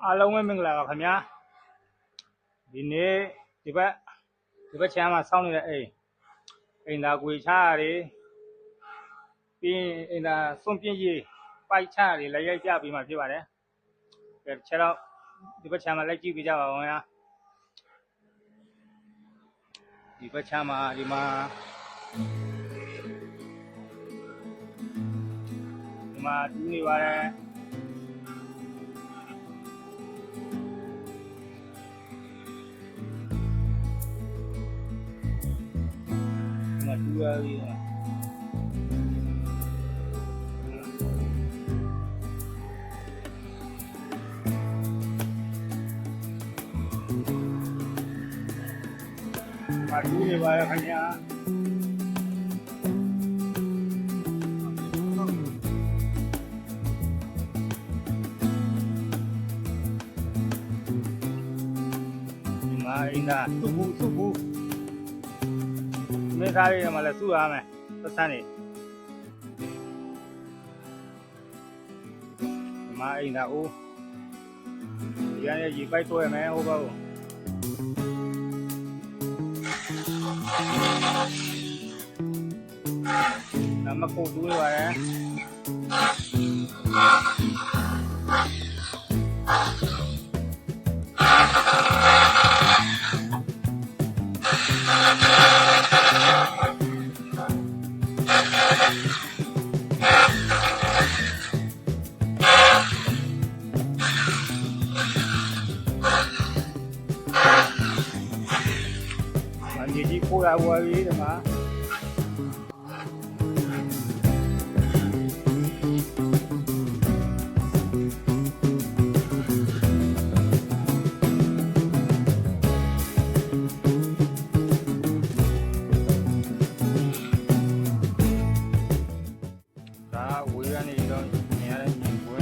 အားလုံးပဲမင်္ဂလာပါခင်ဗျာဒီနေ့ဒီဘက်ချမ်းမှာစောင်းနေတဲ့အိမ်သာကွေချားတွေပြီးအိမ်သာစွန့်ပြင်းကြီးပိုက်ချားတွေလည်းရိုက်ပြပြီးမှဖြစ်ပါတယ်ကဲချက်တော့ဒီဘက်ချမ်းမှာလိုက်ကြည့်ပြကြပါဦးခင်ဗျာဒီဘက်ချမ်းမှာဒီမှာတူးနေပါတယ်တူရပြီမာတူနေပါရဲ့ခင်ဗျာဒီမှာအင်းသာစုဘူးမေသားလေးတွေမှာလည်းစုရမယ်သက်ဆန်းနေဒီမှာအိမ်သာအိုးဒီကနေရေပိုက်တွဲမယ်ဟိုဘက်ကိုနမကိုတူးရပါတယ်မြေကြီးခိုးရဝါပြီဒီမှာဒါဝေးရနေတော့နေရာနဲ့မြင်ပွဲ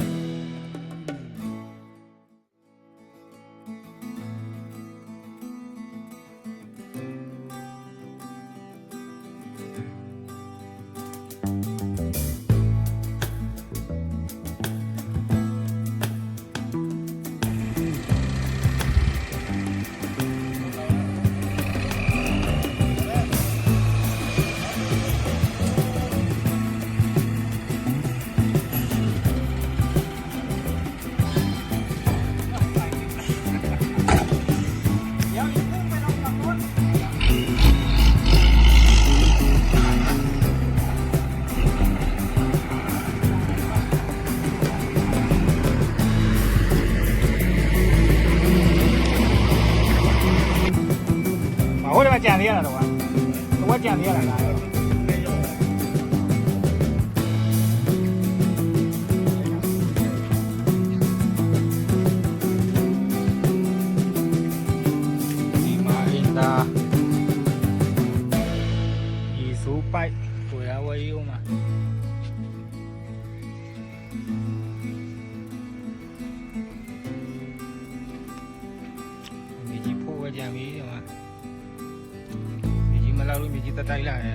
ဟိုတည်းမှာကြံသေးရတာတော့ကြံသေးရတာလားဒီမှာအင်းသာဒီဆိုးပိုက်ကိုရဝဲရုံမှာမြေကြီးဖို့ဝဲကြံပြီဒီမှာမလာလို့မြေကြီးတက်တိုက်လာရ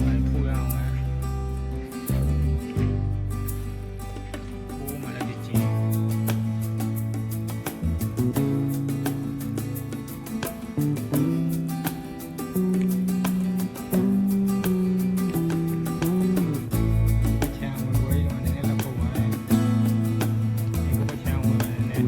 မိုင်းဖူးရအောင်ဖူးမလာတဲ့ကြီးချမ်းဝဲတော့နည်းနည်းလောက်ပုံပါတယ်ဒီကချမ်းဝဲနည်းနည်း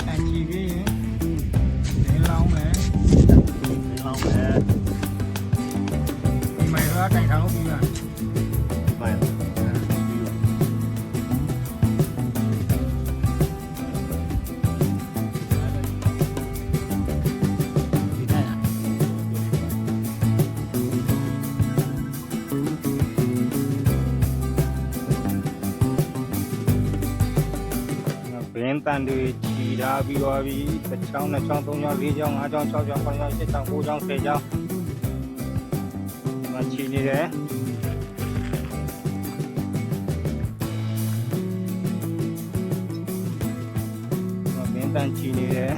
ကန်ချီပြီးရင်လင်းလောင်းမယ်ဒီမိုင်တော့တိုင်ထောင်လို့ပြီးပါတန်တွေခြီထားပြီးသွားပြီတစ်ချောင်းနှစ်ချောင်းသုံးချောင်းလေးချောင်းငါးချောင်း၆ချောင်း၇ချောင်း၈ချောင်း၉ချောင်း10ချောင်းမခြီနေတယ်ဘင်းတန်ခြီနေတယ်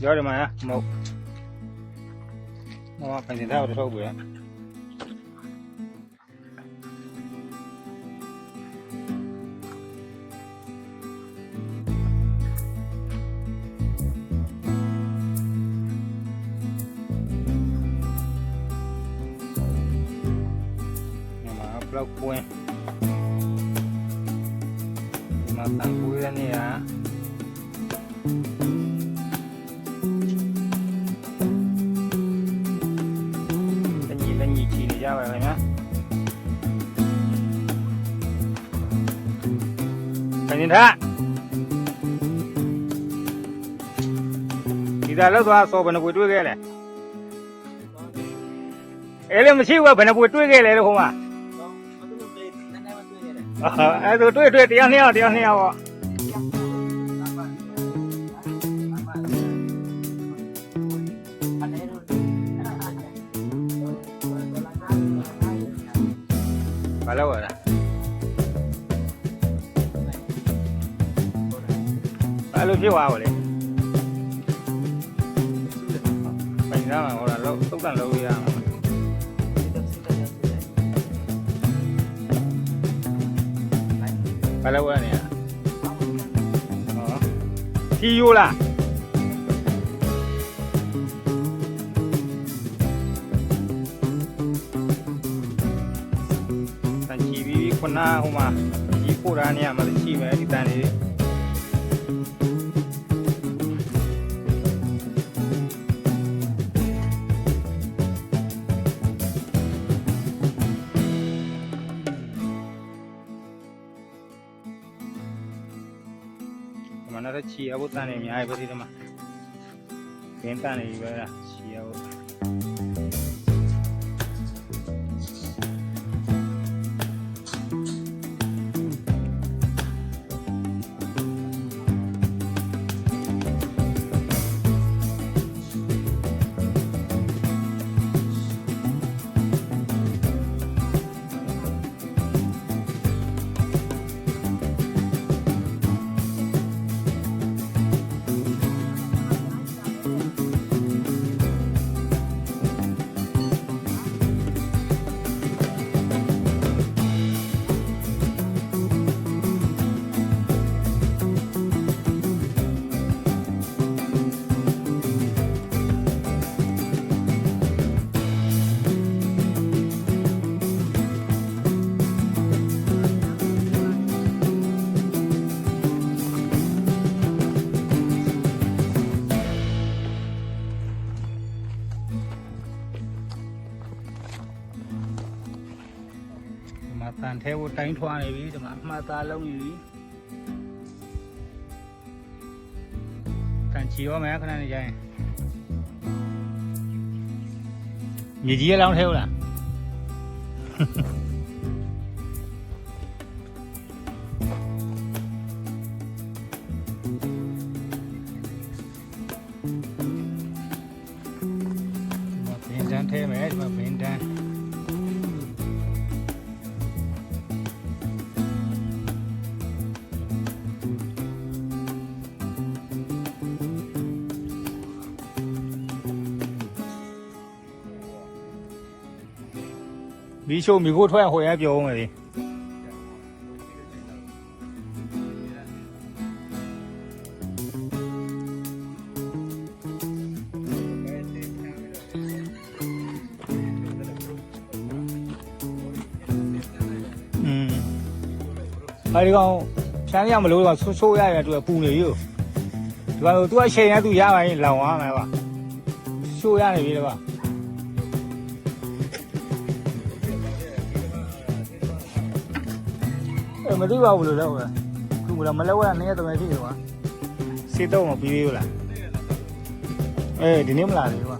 ရောတယ်မလားမဟုတ်ဟောဖိုင်တင်ထားတော့ထုတ်ပြီပလောက်ကွင်းဒီမှာတန်ကွေးရနေရရပါမယ်နော်ခဏထားဒီသာလောက်သွားစောဘယ်နှပွေတွေးခဲ့လဲအဲ့လေမရှိဘူးဘယ်နှပွေတွေးခဲ့လဲလို့ဟိုမှာအဲ့ဒါတွေးတရားနှစ်ယောက်ပေါ့ဘာလို့လဲဘာလို့ဖြစ်သွားပါလဲပိုင်သားမှာဟောတာလောက်သုတ်တန်လို့ရမှာဘာလို့လဲနေရဟောဖြီးရိုးလားခုနဟိုမှာဒီပို့တာနေရာမှာရှိမယ်ဒီတန်လေးဒီမှာလည်းချီရဖို့တန်နေအများကြီးပဲဒီမှာခင်းတန်နေပြီပဲလားချီရဖို့တန်ထဲကိုတိုင်းထွားနေပြီဒီမှာအမှားသားလုံးနေပြီတန်ချီရောမယ်ခဏနေကြရင်မြေကြီးရလောင်းထဲဟုတ်လားဘင်းတန်းထဲမယ်ဒီမှာဘင်းတန်းမီးရှို့မီးခိုးထွက်ဟိုရပြောဦးမယ်လေ ဒီကောင်ဖြန်းရမလို့ကောင်ဆိုးရရင်သူကပူနေပြီဒီကောင်သူအချိန်နဲ့သူရပါရင်လောင်သွားမယ်ကွာဆိုးရနေပြီလေကွာမသိပါဘူးလို့တော့ခုကမလောက်ရနေတမယ်ဖြစ်တယ်ကွာစေတော့မပြီးသေးဘူးလားဒီနေ့မလာသေးဘူးကွာ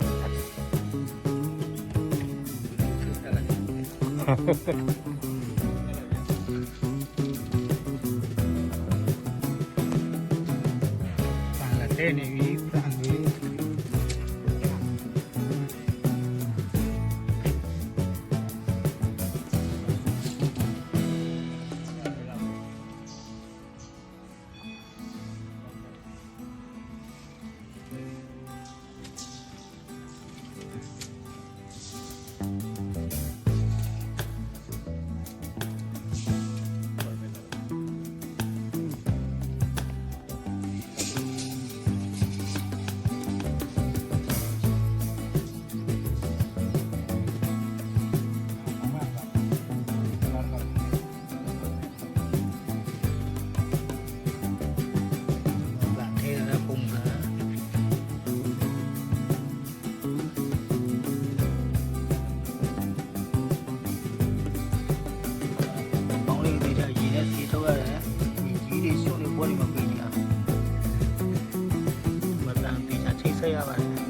တဲ့နေပြီတန်ပြီဆက်ရပါတယ်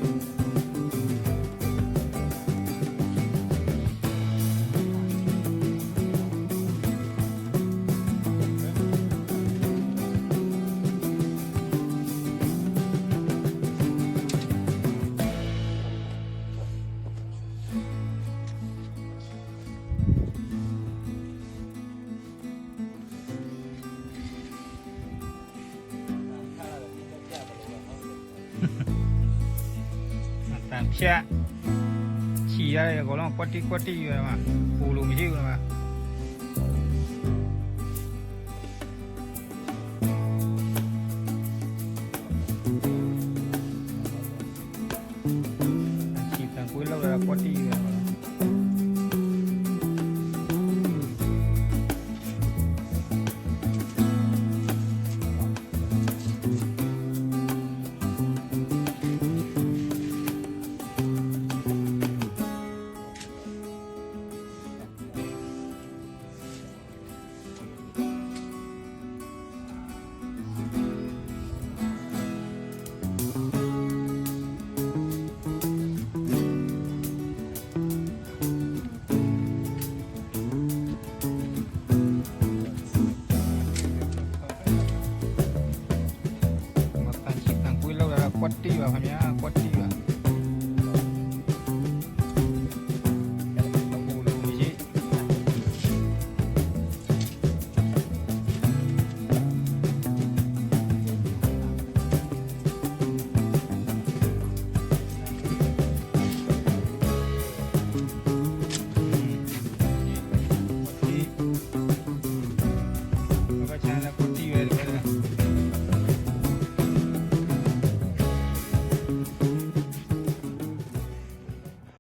တန်ဖြတ်ချီရတယ်အကောင်လုံးကွက်တိရွယ်မှာပူလို့မရှိဘူးလားချီတန်ကိုလောက်ရကွက်တိရွယ်မှာကွက်တီပါခင်ဗျာကွက်တီပါ